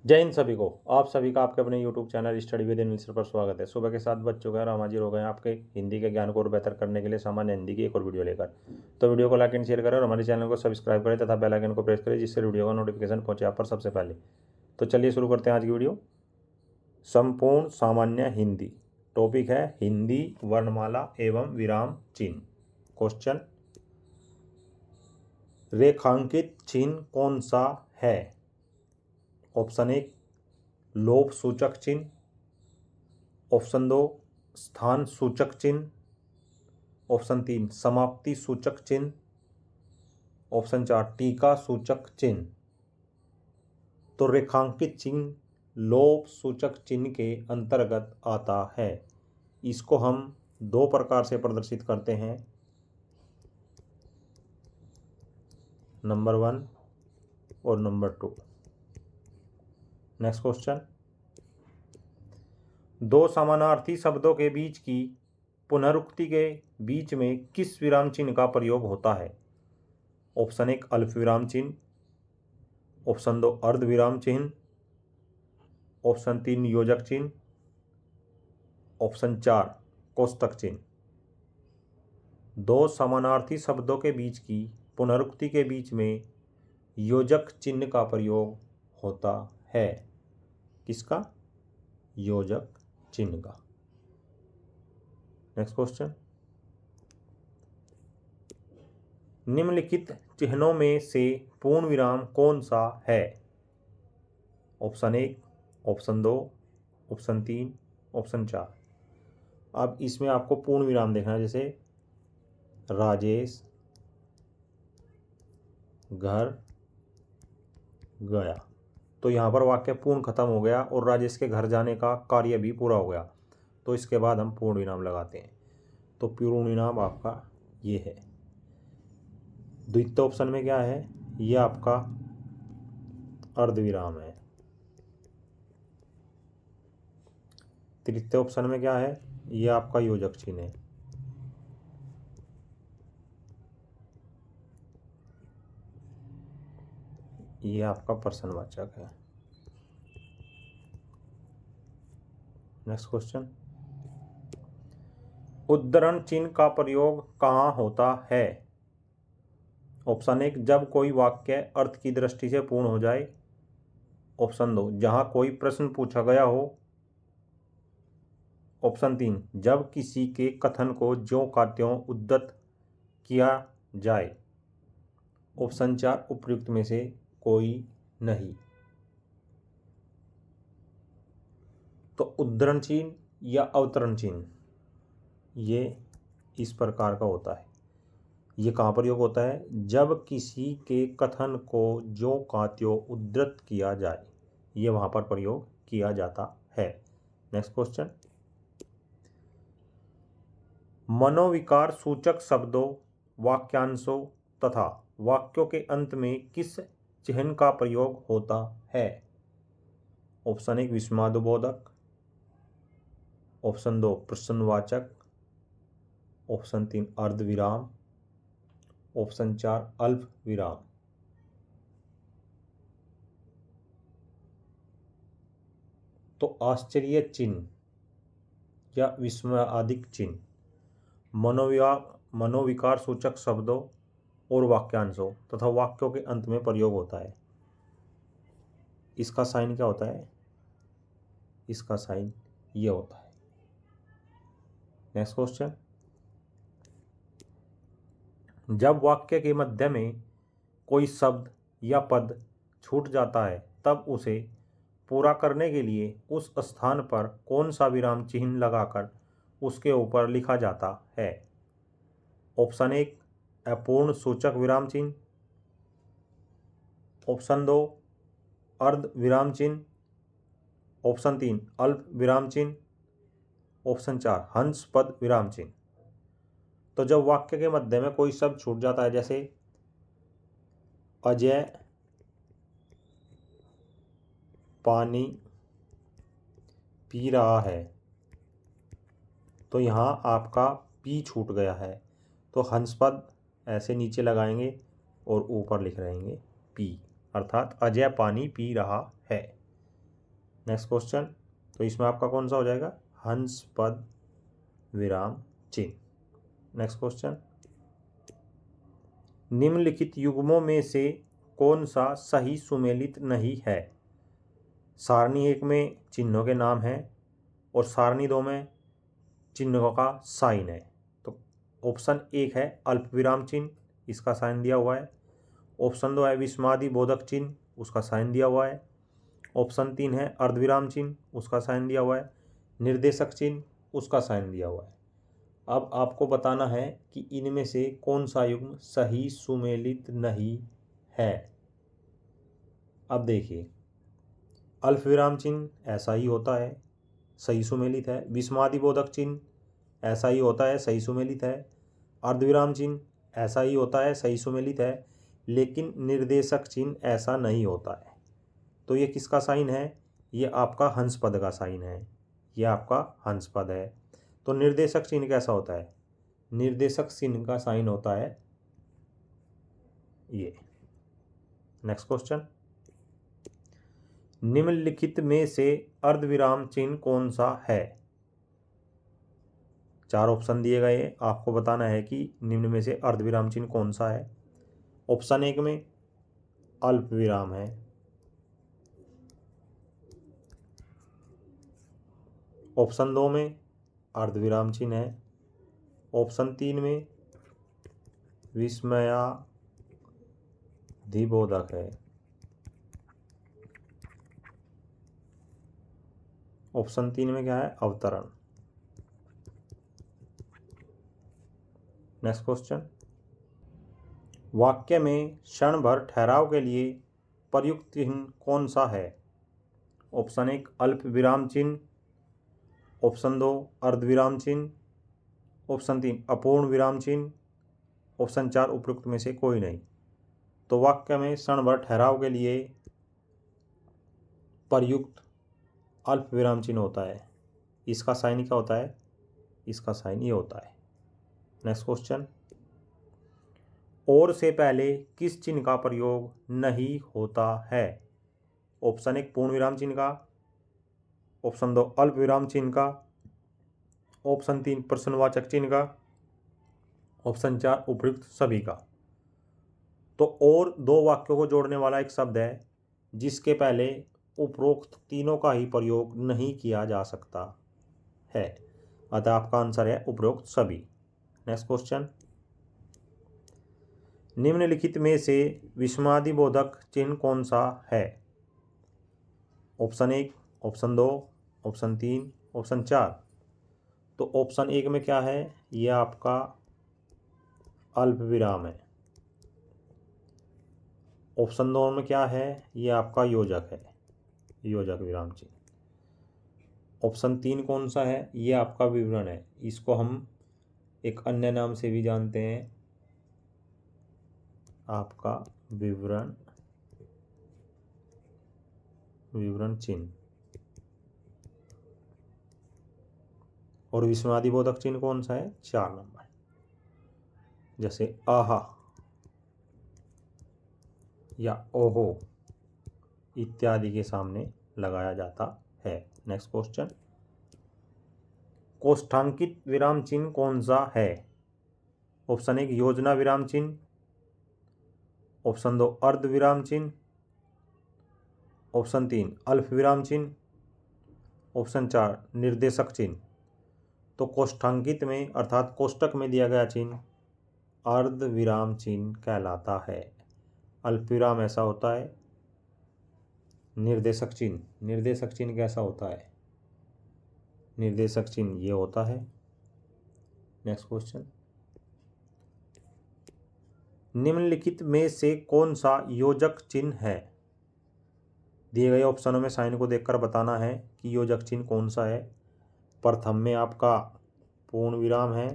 जय हिंद सभी को। आप सभी का आपके अपने YouTube channel study with Anil sir पर स्वागत है। सुबह के 7 बज चुके हैं और हम हाजिर हो गए हैं आपके हिंदी के ज्ञान को और बेहतर करने के लिए सामान्य हिंदी की एक और वीडियो लेकर। तो वीडियो को लाइक एंड शेयर करें और हमारे चैनल को सब्सक्राइब करें तथा बेल आइकन को प्रेस करें जिससे वीडियो का नोटिफिकेशन पहुंचे आप पर सबसे पहले। तो चलिए शुरू करते हैं आज की वीडियो। संपूर्ण सामान्य हिंदी। टॉपिक है हिंदी वर्णमाला एवं विराम चिन्ह। क्वेश्चन, रेखांकित चिन्ह कौन सा है? ऑप्शन 1 लोप सूचक चिन्ह, ऑप्शन 2 स्थान सूचक चिन्ह, ऑप्शन 3 समाप्ति सूचक चिन्ह, ऑप्शन 4 टीका सूचक चिन्ह। तो रेखांकित चिन्ह लोप सूचक चिन्ह के अंतर्गत आता है। इसको हम दो प्रकार से प्रदर्शित करते हैं, नंबर 1 और नंबर 2। नेक्स्ट क्वेश्चन, दो समानार्थी शब्दों के बीच की पुनरुक्ति के बीच में किस विराम चिन्ह का प्रयोग होता है? ऑप्शन 1 अल्प विराम चिन्ह, ऑप्शन 2 अर्ध विराम चिन्ह, ऑप्शन 3 योजक चिन्ह, ऑप्शन 4 कोष्टक चिन्ह। दो समानार्थी शब्दों के बीच की पुनरुक्ति के बीच में योजक चिन्ह का प्रयोग होता है। किसका? योजक चिन्ह का। नेक्स्ट क्वेश्चन, निम्नलिखित चिन्हों में से पूर्ण विराम कौन सा है? Option 1, option 2, option 3, option 4। अब इसमें आपको पूर्ण विराम देखना है, जैसे राजेश घर गया, तो यहाँ पर वाक्य पूर्ण खत्म हो गया और राजेश के घर जाने का कार्य भी पूरा हो गया। तो इसके बाद हम पूर्ण विराम लगाते हैं। तो पूर्ण विराम आपका ये है। द्वितीय ऑप्शन में क्या है? ये आपका अर्ध विराम है। तृतीय ऑप्शन में क्या है? ये आपका योजक चिन्ह है। ये आपका प्रश्नवाचक है। नेक्स्ट क्वेश्चन, उद्धरण चिन्ह का प्रयोग कहाँ होता है? ऑप्शन 1 जब कोई वाक्य अर्थ की दृष्टि से पूर्ण हो जाए, ऑप्शन 2 जहाँ कोई प्रश्न पूछा गया हो, ऑप्शन 3 जब किसी के कथन को ज्यों का त्यों उद्धृत किया जाए, ऑप्शन 4 उपयुक्त में से कोई नहीं। तो उद्धरण चिन्ह या अवतरण चिन्ह ये इस प्रकार का होता है। ये कहाँ प्रयोग होता है? जब किसी के कथन को ज्यों का त्यों उद्धृत किया जाए, ये वहाँ पर प्रयोग किया जाता है। नेक्स्ट क्वेश्चन, मनोविकार सूचक शब्दों, वाक्यांशों तथा वाक्यों के अंत में किस चिन्ह का प्रयोग होता है? ऑप्शन 1 विस्मयादिबोधक, ऑप्शन 2 प्रश्नवाचक, ऑप्शन 3 अर्ध विराम, ऑप्शन 4 अल्प विराम। तो आश्चर्य चिन्ह या विस्मयादिक चिन्ह मनोविकार सूचक शब्दों और वाक्यांशों तथा वाक्यों के अंत में प्रयोग होता है। इसका साइन क्या होता है? इसका साइन ये होता है। नेक्स्ट क्वेश्चन, जब वाक्य के मध्य में कोई शब्द या पद छूट जाता है तब उसे पूरा करने के लिए उस स्थान पर कौन सा विराम चिन्ह लगाकर उसके ऊपर लिखा जाता है? ऑप्शन 1 अपूर्ण सूचक विराम चिन्ह, ऑप्शन 2 अर्ध विराम चिन्ह, ऑप्शन 3 अल्प विराम चिन्ह, ऑप्शन 4 हंस पद विराम चिन्ह। तो जब वाक्य के मध्य में कोई शब्द छूट जाता है, जैसे अजय पानी पी रहा है, तो यहाँ आपका पी छूट गया है, तो हंस पद ऐसे नीचे लगाएंगे और ऊपर लिख रहेंगे पी, अर्थात अजय पानी पी रहा है। नेक्स्ट क्वेश्चन, तो इसमें आपका कौन सा हो जाएगा, हंस पद विराम चिन्ह। नेक्स्ट क्वेश्चन, निम्नलिखित युग्मों में से कौन सा सही सुमेलित नहीं है। सारणी 1 में चिन्हों के नाम हैं और सारणी 2 में चिन्हों का साइन है। तो ऑप्शन 1 है अल्प विराम चिन्ह, इसका साइन दिया हुआ है। ऑप्शन 2 है विस्मादि बोधक चिन्ह, उसका साइन दिया हुआ है। ऑप्शन 3 है अर्धविराम चिन्ह, उसका साइन दिया हुआ है। निर्देशक चिन्ह, उसका साइन दिया हुआ है। अब आपको बताना है कि इनमें से कौन सा युग्म सही सुमेलित नहीं है। अब देखिए, अल्प विराम चिन्ह ऐसा ही होता है, सही सुमेलित है। विस्मादि बोधक चिन्ह ऐसा ही होता है, सही सुमेलित है। अर्धविराम चिन्ह ऐसा ही होता है, सही सुमेलित है। लेकिन निर्देशक चिन्ह ऐसा नहीं होता है। तो ये किसका साइन है, ये आपका हंस पद का साइन है, ये आपका हंस पद है। तो निर्देशक चिन्ह कैसा होता है, निर्देशक चिन्ह का साइन होता है ये। नेक्स्ट क्वेश्चन, निम्नलिखित में से अर्धविराम चिन्ह कौन सा है। 4 ऑप्शन दिए गए, आपको बताना है कि निम्न में से अर्धविराम चिन्ह कौन सा है। ऑप्शन 1 में अल्प विराम है। ऑप्शन 2 में अर्धविराम चिन्ह है। ऑप्शन 3 में विस्मयादिबोधक है। ऑप्शन 3 में क्या है, अवतरण। नेक्स्ट क्वेश्चन, वाक्य में क्षण भर ठहराव के लिए प्रयुक्त चिन्ह कौन सा है। ऑप्शन 1 अल्प विराम चिन्ह, ऑप्शन 2 अर्धविराम चिन्ह, ऑप्शन 3 अपूर्ण विराम चिन्ह, ऑप्शन 4 उपयुक्त में से कोई नहीं। तो वाक्य में क्षण भर ठहराव के लिए प्रयुक्त अल्प विराम चिन्ह होता है। इसका साइन क्या होता है, इसका साइन ये होता है। नेक्स्ट क्वेश्चन, और से पहले किस चिन्ह का प्रयोग नहीं होता है। ऑप्शन 1 पूर्ण विराम चिन्ह का, ऑप्शन 2 अल्प विराम चिन्ह का, ऑप्शन 3 प्रश्नवाचक चिन्ह का, ऑप्शन 4 उपयुक्त सभी का। तो और 2 वाक्यों को जोड़ने वाला एक शब्द है जिसके पहले उपरोक्त तीनों का ही प्रयोग नहीं किया जा सकता है, अतः आपका आंसर है उपरोक्त सभी। नेक्स्ट क्वेश्चन, निम्नलिखित में से विस्मयादिबोधक चिन्ह कौन सा है। Option 1, option 2, option 3, option 4। तो ऑप्शन 1 में क्या है, यह आपका अल्प विराम है। ऑप्शन 2 में क्या है, यह आपका योजक है, योजक विराम चिन्ह। ऑप्शन 3 कौन सा है, यह आपका विवरण है। इसको हम एक अन्य नाम से भी जानते हैं, आपका विवरण, विवरण चिन्ह। और विस्मयादिबोधक चिन्ह कौन सा है, 4 नंबर, जैसे आहा या ओहो इत्यादि के सामने लगाया जाता है। नेक्स्ट क्वेश्चन, कोष्ठांकित विराम चिन्ह कौन सा है। ऑप्शन 1 योजना विराम चिन्ह, ऑप्शन 2 अर्ध विराम चिन्ह, ऑप्शन 3 अल्प विराम चिन्ह, ऑप्शन 4 निर्देशक चिन्ह। तो कोष्ठांकित में अर्थात कोष्टक में दिया गया चिन्ह अर्ध विराम चिन्ह कहलाता है। अल्प विराम ऐसा होता है। निर्देशक चिन्ह, निर्देशक चिन्ह कैसा होता है, निर्देशक चिन्ह ये होता है। नेक्स्ट क्वेश्चन, निम्नलिखित में से कौन सा योजक चिन्ह है। दिए गए ऑप्शनों में साइन को देखकर बताना है कि योजक चिन्ह कौन सा है। प्रथम में आपका पूर्ण विराम है,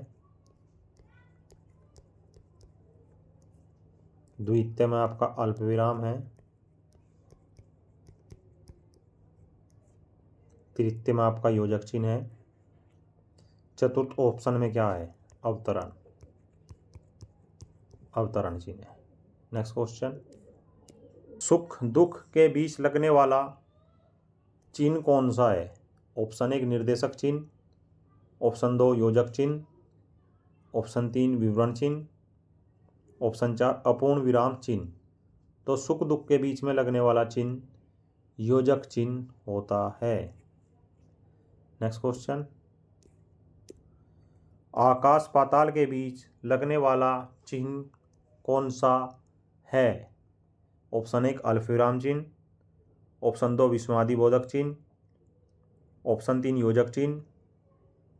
द्वितीय में आपका अल्प विराम है, तृतीय में आपका योजक चिन्ह है, चतुर्थ ऑप्शन में क्या है, अवतरण, अवतरण चिन्ह है। नेक्स्ट क्वेश्चन, सुख दुख के बीच लगने वाला चिन्ह कौन सा है? ऑप्शन 1 निर्देशक चिन्ह, ऑप्शन 2 योजक चिन्ह, ऑप्शन 3 विवरण चिन्ह, ऑप्शन 4 अपूर्ण विराम चिन्ह। तो सुख दुख के बीच में लगने वाला चिन्ह योजक चिन्ह होता है। नेक्स्ट क्वेश्चन, आकाश पाताल के बीच लगने वाला चिन्ह कौन सा है? ऑप्शन 1 अल्पविराम चिन्ह, ऑप्शन 2 विस्मयादिबोधक चिन्ह, ऑप्शन 3 योजक चिन्ह,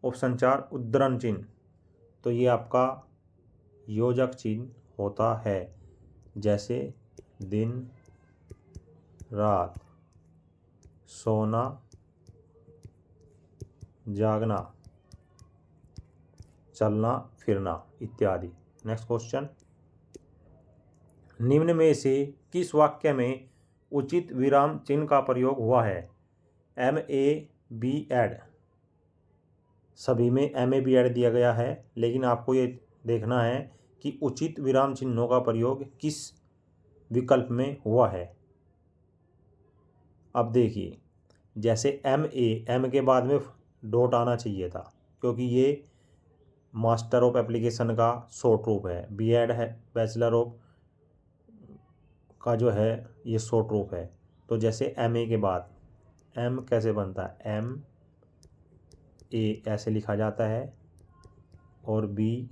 ऑप्शन 4 उद्धरण चिन्ह। तो ये आपका योजक चिन्ह होता है, जैसे दिन रात, सोना जागना, चलना फिरना इत्यादि। नेक्स्ट क्वेश्चन, निम्न में से किस वाक्य में उचित विराम चिन्ह का प्रयोग हुआ है? MABED, सभी में MABED दिया गया है, लेकिन आपको ये देखना है कि उचित विराम चिन्हों का प्रयोग किस विकल्प में हुआ है। अब देखिए, जैसे M के बाद में डॉट आना चाहिए था, क्योंकि ये मास्टर ऑफ एप्लीकेशन का शॉर्ट रूप है। BEd है बैचलर ऑफ का जो है ये शॉर्ट रूप है। तो जैसे MA के बाद M कैसे बनता है? MA ऐसे लिखा जाता है, और B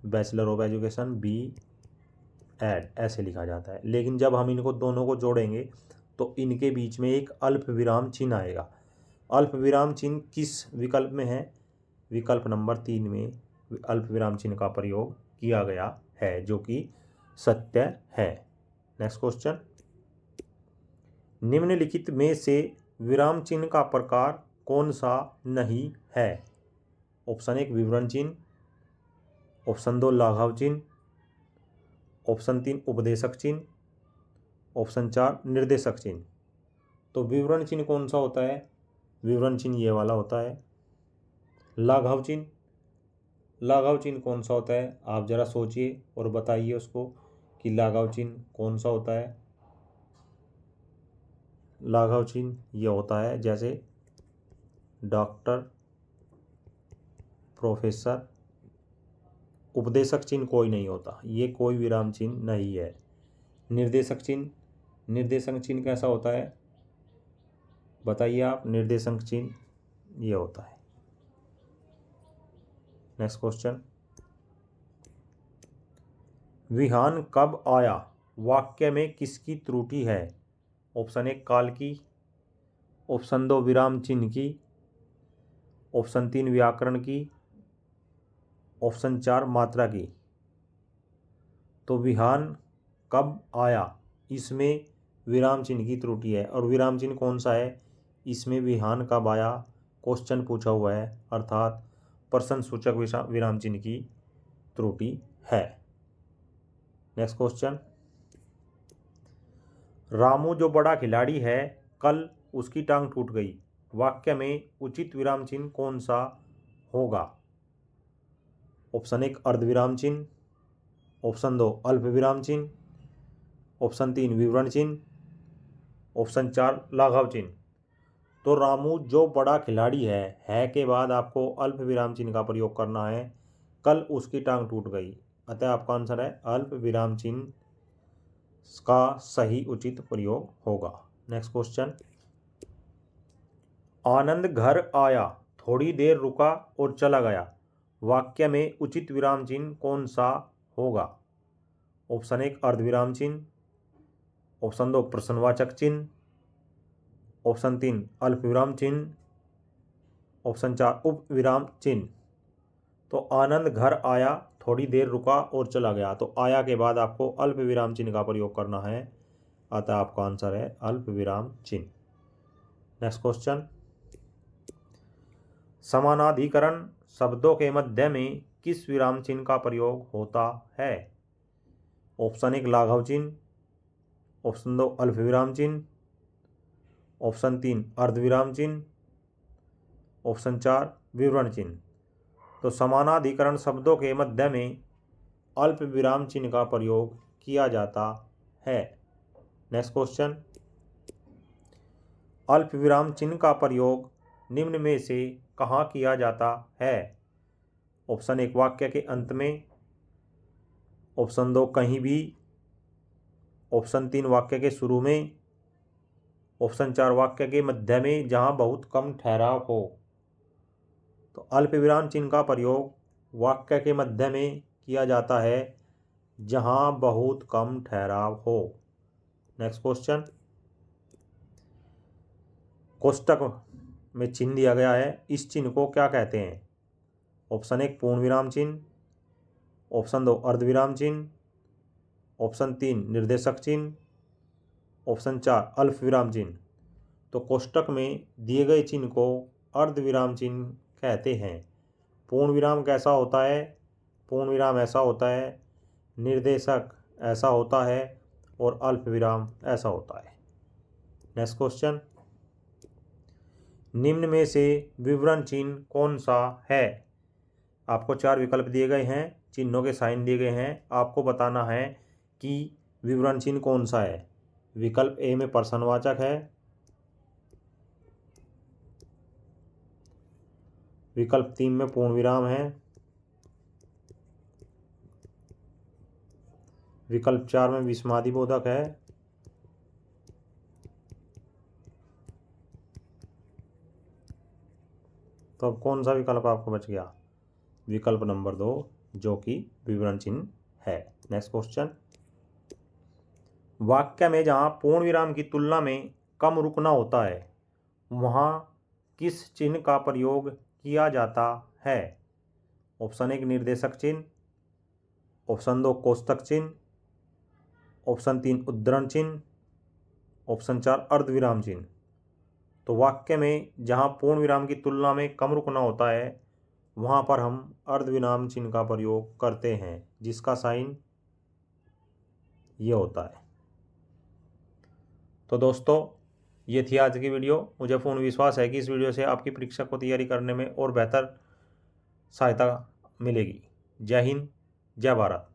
bachelor of education BEd ऐसे लिखा जाता है। लेकिन जब हम इनको दोनों को जोड़ेंगे तो इनके बीच में एक अल्प विराम चिन्ह आएगा। अल्प विराम चिन्ह किस विकल्प में है? विकल्प नंबर 3 में अल्प विराम चिन्ह का प्रयोग किया गया है, जो कि सत्य है। नेक्स्ट क्वेश्चन, निम्नलिखित में से विराम चिन्ह का प्रकार कौन सा नहीं है? ऑप्शन 1 विवरण चिन्ह, ऑप्शन 2 लाघव चिन्ह, ऑप्शन 3 उपदेशक चिन्ह, ऑप्शन 4 निर्देशक चिन्ह। तो विवरण चिन्ह कौन सा होता है? विवरण चिन्ह ये वाला होता है। लाघव चिन्ह, लाघव चिन्ह कौन सा होता है? आप जरा सोचिए और बताइए उसको कि लाघव चिन्ह कौन सा होता है। लाघव चिन्ह ये होता है जैसे डॉक्टर, प्रोफेसर। उपदेशक चिन्ह कोई नहीं होता, ये कोई विराम चिन्ह नहीं है। निर्देशक चिन्ह, निर्देशक चिन्ह कैसा होता है बताइए आप? निर्देशक चिन्ह ये होता है। नेक्स्ट क्वेश्चन, विहान कब आया वाक्य में किसकी त्रुटि है? ऑप्शन 1 काल की, ऑप्शन 2 विराम चिन्ह की, ऑप्शन 3 व्याकरण की, ऑप्शन 4 मात्रा की। तो विहान कब आया, इसमें विराम चिन्ह की त्रुटि है। और विराम चिन्ह कौन सा है? इसमें विहान कब आया क्वेश्चन पूछा हुआ है, अर्थात प्रश्न सूचक विराम चिन्ह की त्रुटि है। नेक्स्ट क्वेश्चन, रामू जो बड़ा खिलाड़ी है, कल उसकी टांग टूट गई, वाक्य में उचित विराम चिन्ह कौन सा होगा? ऑप्शन 1 अर्धविराम चिन्ह, ऑप्शन 2 अल्प विराम चिन्ह, ऑप्शन 3 विवरण चिन्ह, ऑप्शन 4 लाघव चिन्ह। तो रामू जो बड़ा खिलाड़ी है के बाद आपको अल्प विराम चिन्ह का प्रयोग करना है। कल उसकी टांग टूट गई, अतः आपका आंसर है अल्प विराम चिन्ह का सही उचित प्रयोग होगा। नेक्स्ट क्वेश्चन, आनंद घर आया, थोड़ी देर रुका और चला गया, वाक्य में उचित विराम चिन्ह कौन सा होगा? ऑप्शन 1 अर्धविराम चिन्ह, ऑप्शन 2 प्रश्नवाचक चिन्ह, ऑप्शन 3 अल्प विराम चिन्ह, ऑप्शन 4 उप विराम चिन्ह। तो आनंद घर आया, थोड़ी देर रुका और चला गया, तो आया के बाद आपको अल्प विराम चिन्ह का प्रयोग करना है, अतः आपका आंसर है अल्प विराम चिन्ह। नेक्स्ट क्वेश्चन, समानाधिकरण शब्दों के मध्य में किस विराम चिन्ह का प्रयोग होता है? ऑप्शन 1 लाघव चिन्ह, ऑप्शन 2 अल्प विराम चिन्ह, ऑप्शन 3 अर्धविराम चिन्ह, ऑप्शन 4 विवरण चिन्ह। तो समानाधिकरण शब्दों के मध्य में अल्प विराम चिन्ह का प्रयोग किया जाता है। नेक्स्ट क्वेश्चन, अल्प विराम चिन्ह का प्रयोग निम्न में से कहाँ किया जाता है? ऑप्शन 1 वाक्य के अंत में, ऑप्शन 2 कहीं भी, ऑप्शन 3 वाक्य के शुरू में, ऑप्शन 4 वाक्य के मध्य में जहाँ बहुत कम ठहराव हो। तो अल्प विराम चिन्ह का प्रयोग वाक्य के मध्य में किया जाता है जहाँ बहुत कम ठहराव हो। नेक्स्ट क्वेश्चन, कोष्टक में चिन्ह दिया गया है, इस चिन्ह को क्या कहते हैं? ऑप्शन 1 पूर्ण विराम चिन्ह, ऑप्शन 2 अर्धविराम चिन्ह, ऑप्शन 3 निर्देशक चिन्ह, ऑप्शन 4 अल्प विराम चिन्ह। तो कोष्टक में दिए गए चिन्ह को अर्धविराम चिन्ह कहते हैं। पूर्ण विराम कैसा होता है? पूर्ण विराम ऐसा होता है, निर्देशक ऐसा होता है और अल्प विराम ऐसा होता है। नेक्स्ट क्वेश्चन, निम्न में से विवरण चिन्ह कौन सा है? आपको 4 विकल्प दिए गए हैं, चिन्हों के साइन दिए गए हैं, आपको बताना है कि विवरण चिन्ह कौन सा है। विकल्प ए में प्रश्नवाचक है, विकल्प 3 में पूर्ण विराम है, विकल्प 4 में विस्मयादिबोधक है, तो अब कौन सा विकल्प आपको बच गया? विकल्प नंबर 2 जो कि विवरण चिन्ह है। नेक्स्ट क्वेश्चन, वाक्य में जहाँ पूर्ण विराम की तुलना में कम रुकना होता है वहाँ किस चिन्ह का प्रयोग किया जाता है? ऑप्शन 1 निर्देशक चिन्ह, ऑप्शन 2 कोष्टक चिन्ह, ऑप्शन 3 उद्धरण चिन्ह, ऑप्शन 4 अर्धविराम चिन्ह। तो वाक्य में जहाँ पूर्ण विराम की तुलना में कम रुकना होता है वहाँ पर हम अर्धविराम चिन्ह का प्रयोग करते हैं, जिसका साइन ये होता है। तो दोस्तों ये थी आज की वीडियो। मुझे पूर्ण विश्वास है कि इस वीडियो से आपकी परीक्षा को तैयारी करने में और बेहतर सहायता मिलेगी। जय हिंद, जय भारत।